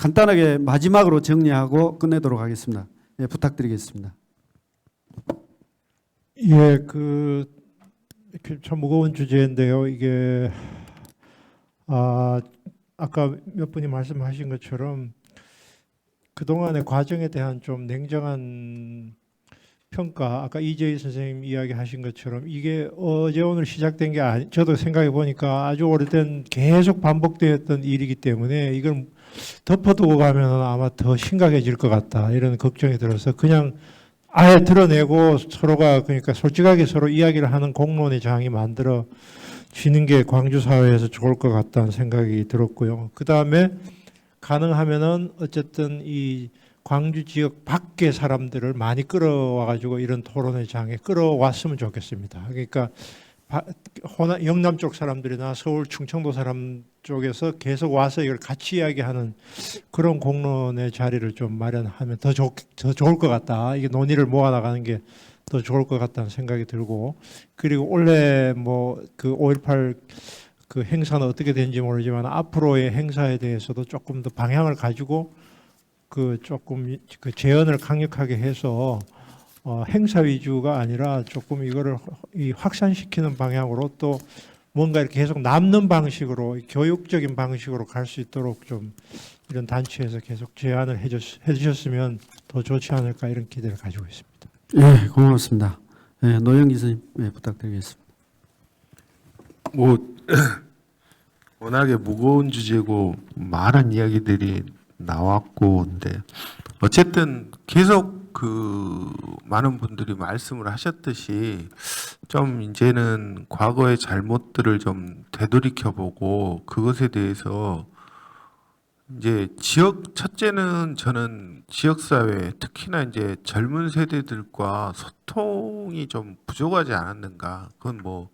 간단하게 마지막으로 정리하고 끝내도록 하겠습니다. 예, 부탁드리겠습니다. 예, 이렇게 참 무거운 주제인데요. 이게 아까 몇 분이 말씀하신 것처럼 그동안의 과정에 대한 좀 냉정한 평가, 아까 이재희 선생님 이야기하신 것처럼 이게 어제 오늘 시작된 게 저도 생각해 보니까 아주 오래된 계속 반복되었던 일이기 때문에 이걸 덮어두고 가면 아마 더 심각해질 것 같다 이런 걱정이 들어서 그냥 아예 드러내고 서로가 그러니까 솔직하게 서로 이야기를 하는 공론의 장이 만들어지는 게 광주 사회에서 좋을 것 같다는 생각이 들었고요. 그 다음에 가능하면은 어쨌든 이 광주 지역 밖의 사람들을 많이 끌어와 가지고 이런 토론의 장에 끌어왔으면 좋겠습니다. 그러니까 영남 쪽 사람들이나 서울 충청도 사람 쪽에서 계속 와서 이걸 같이 이야기하는 그런 공론의 자리를 좀 마련하면 더 좋을 것 같다. 이게 논의를 모아나가는 게 더 좋을 것 같다는 생각이 들고, 그리고 원래 뭐 그 5.18 그 행사는 어떻게 되는지 모르지만 앞으로의 행사에 대해서도 조금 더 방향을 가지고 조금 그 제언을 강력하게 해서 행사 위주가 아니라 조금 이거를 확산시키는 방향으로 또 뭔가 이렇게 계속 남는 방식으로 교육적인 방식으로 갈 수 있도록 좀 이런 단체에서 계속 제안을 해주셨으면 더 좋지 않을까 이런 기대를 가지고 있습니다. 예, 고맙습니다. 예, 노영기 선생님 부탁드리겠습니다. 워낙에 무거운 주제고 많은 이야기들이 나왔고, 근데 어쨌든 계속 많은 분들이 말씀을 하셨듯이 좀 이제는 과거의 잘못들을 좀 되돌이켜보고 그것에 대해서 이제 첫째는 저는 지역사회, 특히나 이제 젊은 세대들과 소통이 좀 부족하지 않았는가. 그건 뭐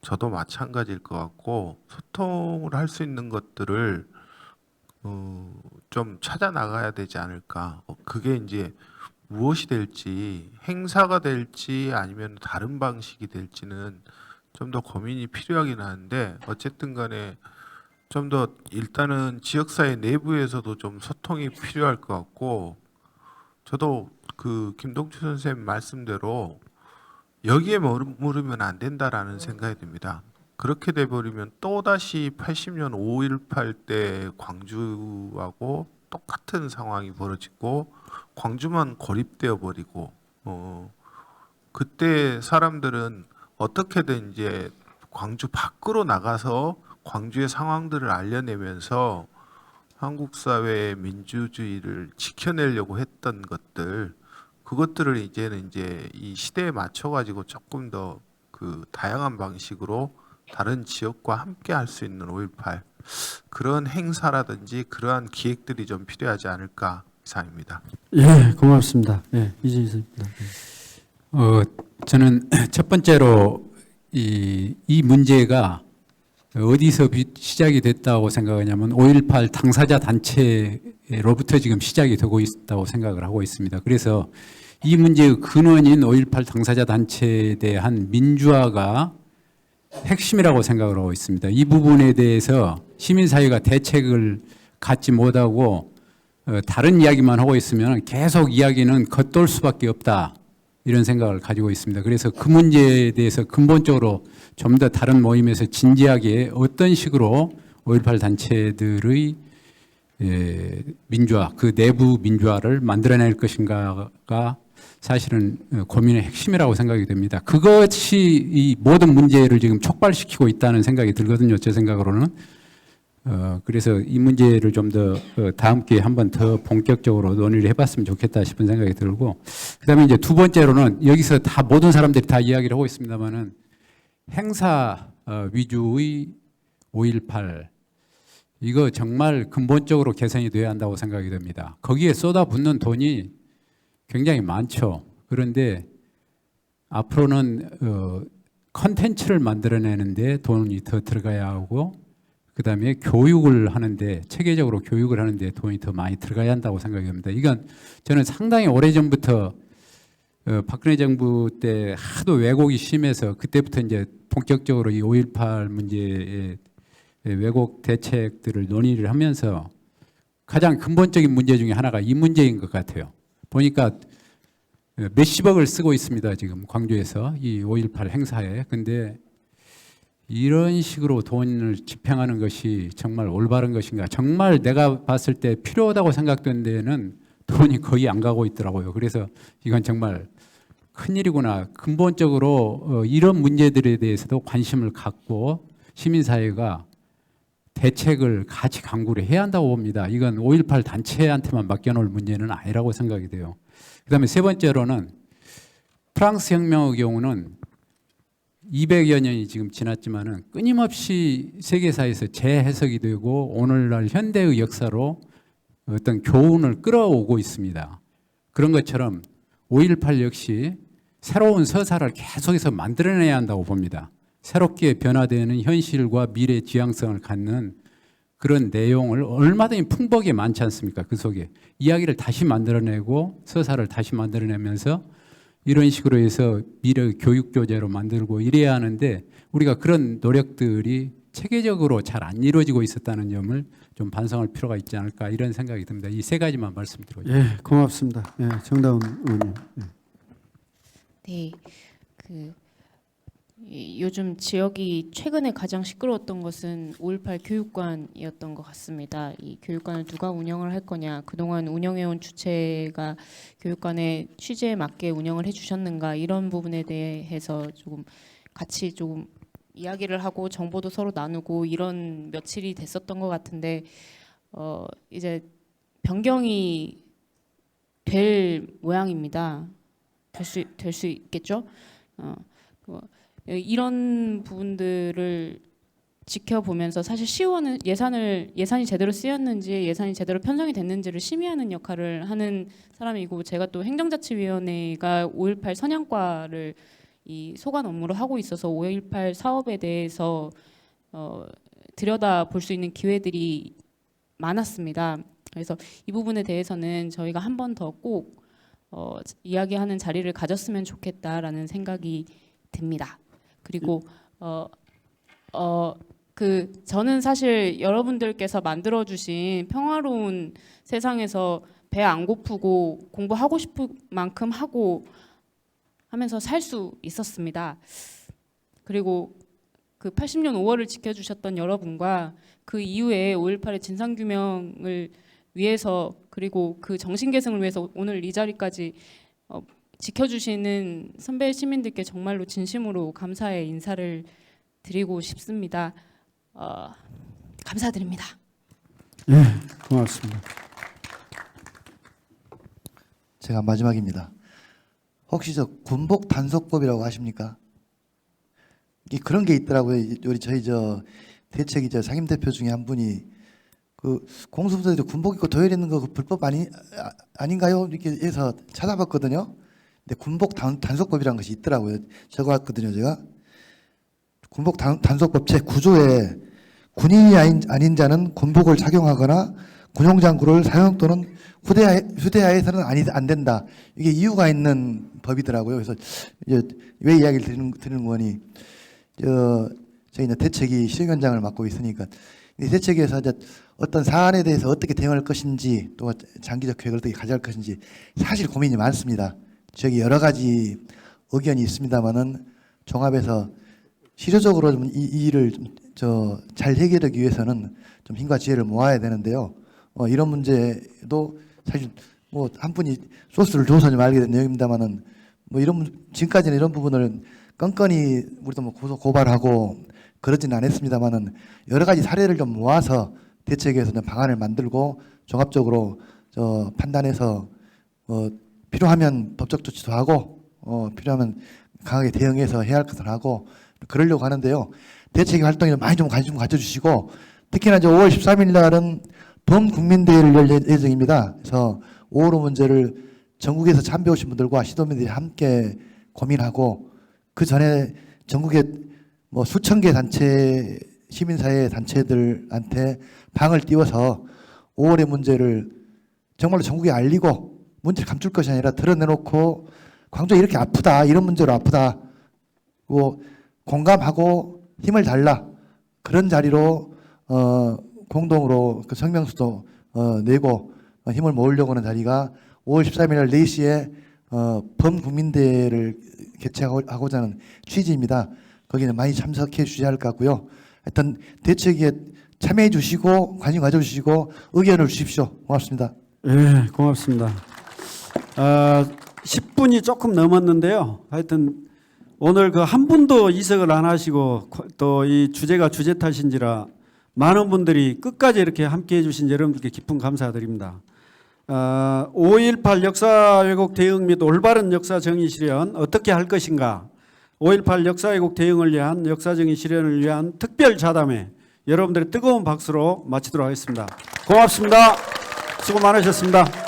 저도 마찬가지일 것 같고, 소통을 할 수 있는 것들을 좀 찾아 나가야 되지 않을까. 그게 이제 무엇이 될지, 행사가 될지 아니면 다른 방식이 될지는 좀 더 고민이 필요하긴 하는데, 어쨌든 간에 좀 더 일단은 지역사회 내부에서도 좀 소통이 필요할 것 같고, 저도 김동추 선생님 말씀대로 여기에 머무르면 안 된다라는 생각이 듭니다. 그렇게 돼버리면 또다시 80년 5.18 때 광주하고 똑같은 상황이 벌어지고 광주만 고립되어 버리고 그때 사람들은 어떻게든 이제 광주 밖으로 나가서 광주의 상황들을 알려내면서 한국 사회의 민주주의를 지켜내려고 했던 것들, 그것들을 이제는 이제 이 시대에 맞춰 가지고 조금 더 다양한 방식으로 다른 지역과 함께 할 수 있는 5.18 그런 행사라든지 그러한 기획들이 좀 필요하지 않을까 이상입니다. 예, 고맙습니다. 예, 이재희 선생님. 저는 첫 번째로 이 문제가 어디서 시작이 됐다고 생각하냐면 5.18 당사자 단체로부터 지금 시작이 되고 있다고 생각을 하고 있습니다. 그래서 이 문제의 근원인 5.18 당사자 단체에 대한 민주화가 핵심이라고 생각을 하고 있습니다. 이 부분에 대해서 시민사회가 대책을 갖지 못하고 다른 이야기만 하고 있으면 계속 이야기는 겉돌 수밖에 없다. 이런 생각을 가지고 있습니다. 그래서 그 문제에 대해서 근본적으로 좀 더 다른 모임에서 진지하게 어떤 식으로 5.18 단체들의 민주화, 그 내부 민주화를 만들어낼 것인가가 사실은 고민의 핵심이라고 생각이 됩니다. 그것이 이 모든 문제를 지금 촉발시키고 있다는 생각이 들거든요. 제 생각으로는. 그래서 이 문제를 좀 더 다음 기회에 한번 더 본격적으로 논의를 해봤으면 좋겠다 싶은 생각이 들고, 그다음에 이제 두 번째로는 여기서 다 모든 사람들이 다 이야기를 하고 있습니다만은 행사 위주의 5.18 이거 정말 근본적으로 개선이 돼야 한다고 생각이 됩니다. 거기에 쏟아붓는 돈이 굉장히 많죠. 그런데 앞으로는 컨텐츠를 만들어내는데 돈이 더 들어가야 하고, 그 다음에 교육을 하는데, 체계적으로 교육을 하는데 돈이 더 많이 들어가야 한다고 생각이 듭니다. 이건 저는 상당히 오래전부터 박근혜 정부 때 하도 왜곡이 심해서 그때부터 이제 본격적으로 이 5.18 문제의 왜곡 대책들을 논의를 하면서 가장 근본적인 문제 중에 하나가 이 문제인 것 같아요. 보니까 몇십억을 쓰고 있습니다. 지금 광주에서 이 5.18 행사에. 근데 이런 식으로 돈을 집행하는 것이 정말 올바른 것인가? 정말 내가 봤을 때 필요하다고 생각된 데에는 돈이 거의 안 가고 있더라고요. 그래서 이건 정말 큰일이구나. 근본적으로 이런 문제들에 대해서도 관심을 갖고 시민사회가 대책을 같이 강구를 해야 한다고 봅니다. 이건 5.18 단체한테만 맡겨놓을 문제는 아니라고 생각이 돼요. 그다음에 세 번째로는 프랑스 혁명의 경우는 200여 년이 지금 지났지만은 끊임없이 세계사에서 재해석이 되고 오늘날 현대의 역사로 어떤 교훈을 끌어오고 있습니다. 그런 것처럼 5.18 역시 새로운 서사를 계속해서 만들어내야 한다고 봅니다. 새롭게 변화되는 현실과 미래 지향성을 갖는 그런 내용을 얼마든지 풍부하게 많지 않습니까? 그 속에 이야기를 다시 만들어내고 서사를 다시 만들어내면서 이런 식으로 해서 미래 교육 교재로 만들고 이래야 하는데 우리가 그런 노력들이 체계적으로 잘 안 이루어지고 있었다는 점을 좀 반성할 필요가 있지 않을까 이런 생각이 듭니다. 이 세 가지만 말씀드리고 예, 고맙습니다. 예, 정다운 의원님. 예. 네, 요즘 지역이 최근에 가장 시끄러웠던 것은 5.18 교육관이었던 것 같습니다. 이 교육관을 누가 운영을 할 거냐, 그동안 운영해온 주체가 교육관의 취지에 맞게 운영을 해주셨는가 이런 부분에 대해서 조금 같이 조금 이야기를 하고 정보도 서로 나누고 이런 며칠이 됐었던 것 같은데 이제 변경이 될 모양입니다. 될 수 있겠죠? 이런 부분들을 지켜보면서 사실 시의원은 예산이 제대로 쓰였는지 예산이 제대로 편성이 됐는지를 심의하는 역할을 하는 사람이고 제가 또 행정자치위원회가 5.18 선양과를 이 소관 업무를 하고 있어서 5.18 사업에 대해서 들여다볼 수 있는 기회들이 많았습니다. 그래서 이 부분에 대해서는 저희가 한 번 더 꼭 이야기하는 자리를 가졌으면 좋겠다라는 생각이 듭니다. 그리고 저는 사실 여러분들께서 만들어 주신 평화로운 세상에서 배 안 고프고 공부하고 싶은 만큼 하고 하면서 살 수 있었습니다. 그리고 그 80년 5월을 지켜주셨던 여러분과 그 이후에 5.18의 진상규명을 위해서 그리고 그 정신계승을 위해서 오늘 이 자리까지 지켜주시는 선배 시민들께 정말로 진심으로 감사의 인사를 드리고 싶습니다. 감사드립니다. 예, 고맙습니다. 제가 마지막입니다. 혹시 저 군복 단속법이라고 아십니까? 그런 게 있더라고요. 우리 저희 대책이 상임대표 중에 한 분이 그 공수부대들 군복 입고 도열 있는 거 불법 아닌가요? 이렇게 해서 찾아봤거든요. 근데 군복 단속법이라는 것이 있더라고요. 적어왔거든요, 제가. 군복 단속법 제9조에 군인이 아닌 자는 군복을 착용하거나 군용장구를 사용 또는 휴대하여서는 안 된다. 이게 이유가 있는 법이더라고요. 그래서 왜 이야기를 드리는 거니, 저희 대책이 실행위원장을 맡고 있으니까 이 대책에서 어떤 사안에 대해서 어떻게 대응할 것인지 또 장기적 계획을 어떻게 가져갈 것인지 사실 고민이 많습니다. 저기 여러 가지 의견이 있습니다만은 종합해서 실효적으로 좀 이 일을 잘 해결하기 위해서는 좀 힘과 지혜를 모아야 되는데요. 이런 문제도 사실 한 분이 소스를 줘서 좀 알게 된 내용입니다만은 지금까지는 이런 부분을 건건이 우리도 고발하고 그러지는 않았습니다만은 여러 가지 사례를 좀 모아서 대책에서 방안을 만들고 종합적으로 판단해서 필요하면 법적 조치도 하고 필요하면 강하게 대응해서 해야 할 것을 하고 그러려고 하는데요. 대책 활동에 많이 좀 관심 가져주시고 특히나 5월 13일 날은 범국민대회를 열 예정입니다. 그래서 5.15 문제를 전국에서 참배 오신 분들과 시도민들이 함께 고민하고 그 전에 전국에 수천 개 단체 시민사회 단체들한테 방을 띄워서 5월의 문제를 정말로 전국에 알리고 문제를 감출 것이 아니라 드러내놓고 광주가 이렇게 아프다, 이런 문제로 아프다, 공감하고 힘을 달라, 그런 자리로 공동으로 그 성명서도 내고 힘을 모으려고 하는 자리가 5월 13일 날 4시에 범국민대회를 개최하고자 하는 취지입니다. 거기는 많이 참석해 주셔야 할 것 같고요. 하여튼 대책에 참여해 주시고 관심 가져주시고 의견을 주십시오. 고맙습니다. 예, 고맙습니다. 10분이 조금 넘었는데요. 하여튼 오늘 그 한 분도 이석을 안 하시고 또 이 주제가 주제 탓인지라 많은 분들이 끝까지 이렇게 함께해 주신 여러분들께 깊은 감사드립니다. 5.18 역사 왜곡 대응 및 올바른 역사 정의 실현 어떻게 할 것인가? 5.18 역사 왜곡 대응을 위한 역사 정의 실현을 위한 특별 자담회 여러분들의 뜨거운 박수로 마치도록 하겠습니다. 고맙습니다. 수고 많으셨습니다.